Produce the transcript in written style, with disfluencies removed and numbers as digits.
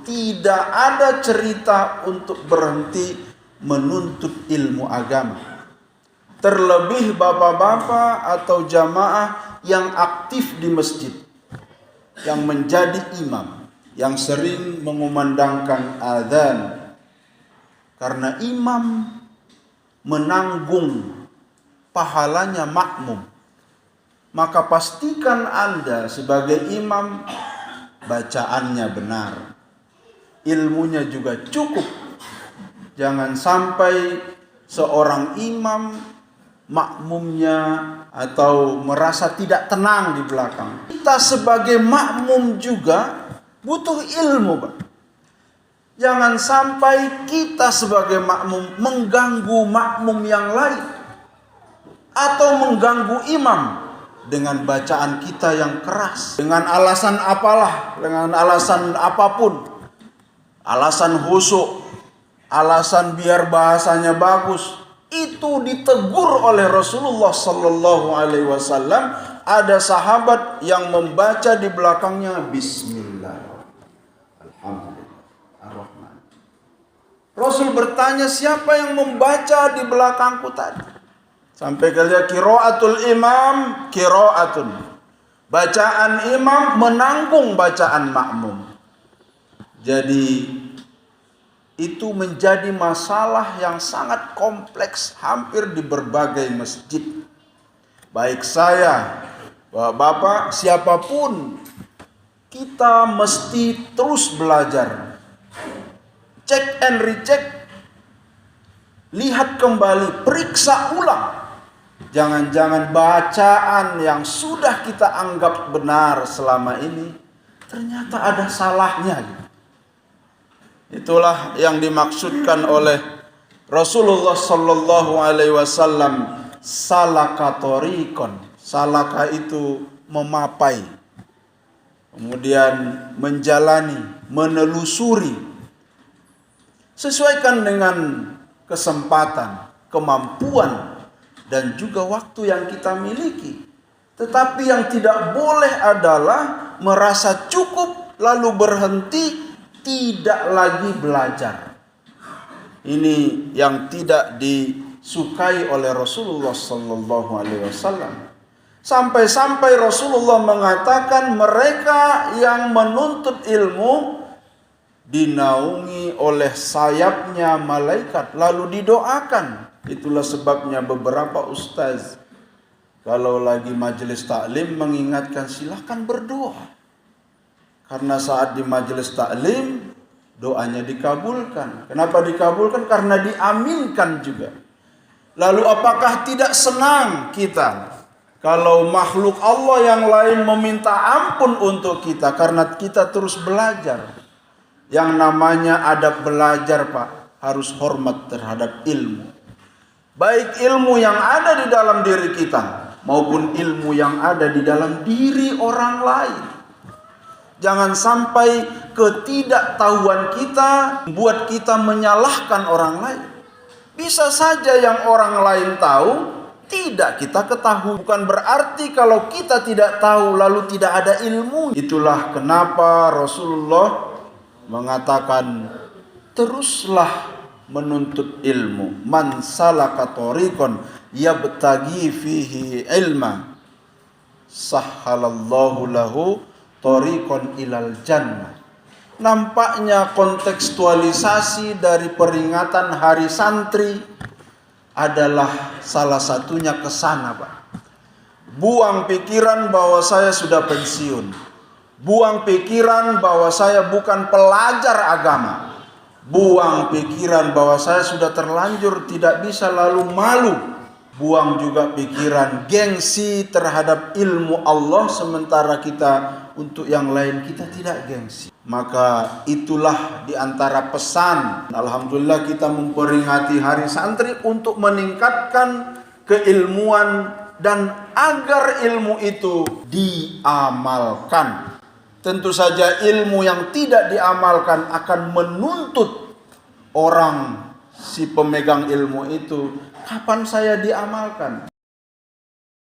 tidak ada cerita untuk berhenti menuntut ilmu agama. Terlebih bapak-bapak atau jamaah yang aktif di masjid, yang menjadi imam, yang sering mengumandangkan azan. Karena imam menanggung pahalanya makmum, maka pastikan Anda sebagai imam bacaannya benar, ilmunya juga cukup. Jangan sampai seorang imam makmumnya atau merasa tidak tenang di belakang. Kita sebagai makmum juga butuh ilmu, Pak. Jangan sampai kita sebagai makmum mengganggu makmum yang lain atau mengganggu imam dengan bacaan kita yang keras, dengan alasan apalah, dengan alasan apapun, alasan khusyuk, alasan biar bahasanya bagus. Itu ditegur oleh Rasulullah sallallahu alaihi wasallam. Ada sahabat yang membaca di belakangnya Bismillah, Alhamdulillah, Ar-Rahman. Rasul bertanya, siapa yang membaca di belakangku tadi? Sampai kalian qiraatul imam qiraatun. Bacaan imam menanggung bacaan makmum. Jadi itu menjadi masalah yang sangat kompleks hampir di berbagai masjid. Baik saya, bapak, siapapun, kita mesti terus belajar. Cek and recheck. Lihat kembali, periksa ulang. Jangan-jangan bacaan yang sudah kita anggap benar selama ini ternyata ada salahnya. Itulah yang dimaksudkan oleh Rasulullah sallallahu alaihi wasallam, salaka thoriqon. Salaka itu memapai, kemudian menjalani, menelusuri. Sesuaikan dengan kesempatan, kemampuan, dan juga waktu yang kita miliki. Tetapi yang tidak boleh adalah merasa cukup lalu berhenti, tidak lagi belajar. Ini yang tidak disukai oleh Rasulullah sallallahu alaihi wasallam. Sampai-sampai Rasulullah mengatakan mereka yang menuntut ilmu dinaungi oleh sayapnya malaikat lalu didoakan. Itulah sebabnya beberapa ustaz kalau lagi majelis taklim mengingatkan silahkan berdoa. Karena saat di majelis taklim doanya dikabulkan. Kenapa dikabulkan? Karena diaminkan juga. Lalu apakah tidak senang kita kalau makhluk Allah yang lain meminta ampun untuk kita karena kita terus belajar? Yang namanya adab belajar, Pak, harus hormat terhadap ilmu. Baik ilmu yang ada di dalam diri kita maupun ilmu yang ada di dalam diri orang lain. Jangan sampai ketidaktahuan kita membuat kita menyalahkan orang lain. Bisa saja yang orang lain tahu tidak kita ketahui. Bukan berarti kalau kita tidak tahu lalu tidak ada ilmu. Itulah kenapa Rasulullah mengatakan teruslah menuntut ilmu. Man salaka thoriqan yabtaghi fihi ilma sahhalallahu lahu thoriqan ilal jannah. Nampaknya kontekstualisasi dari peringatan Hari Santri adalah salah satunya ke sana, Pak. Buang pikiran bahwa saya sudah pensiun. Buang pikiran bahwa saya bukan pelajar agama. Buang pikiran bahwa saya sudah terlanjur tidak bisa lalu malu. Buang juga pikiran gengsi terhadap ilmu Allah sementara kita untuk yang lain kita tidak gengsi. Maka itulah diantara pesan. Alhamdulillah kita memperingati Hari Santri untuk meningkatkan keilmuan dan agar ilmu itu diamalkan. Tentu saja ilmu yang tidak diamalkan akan menuntut orang si pemegang ilmu itu, kapan saya diamalkan?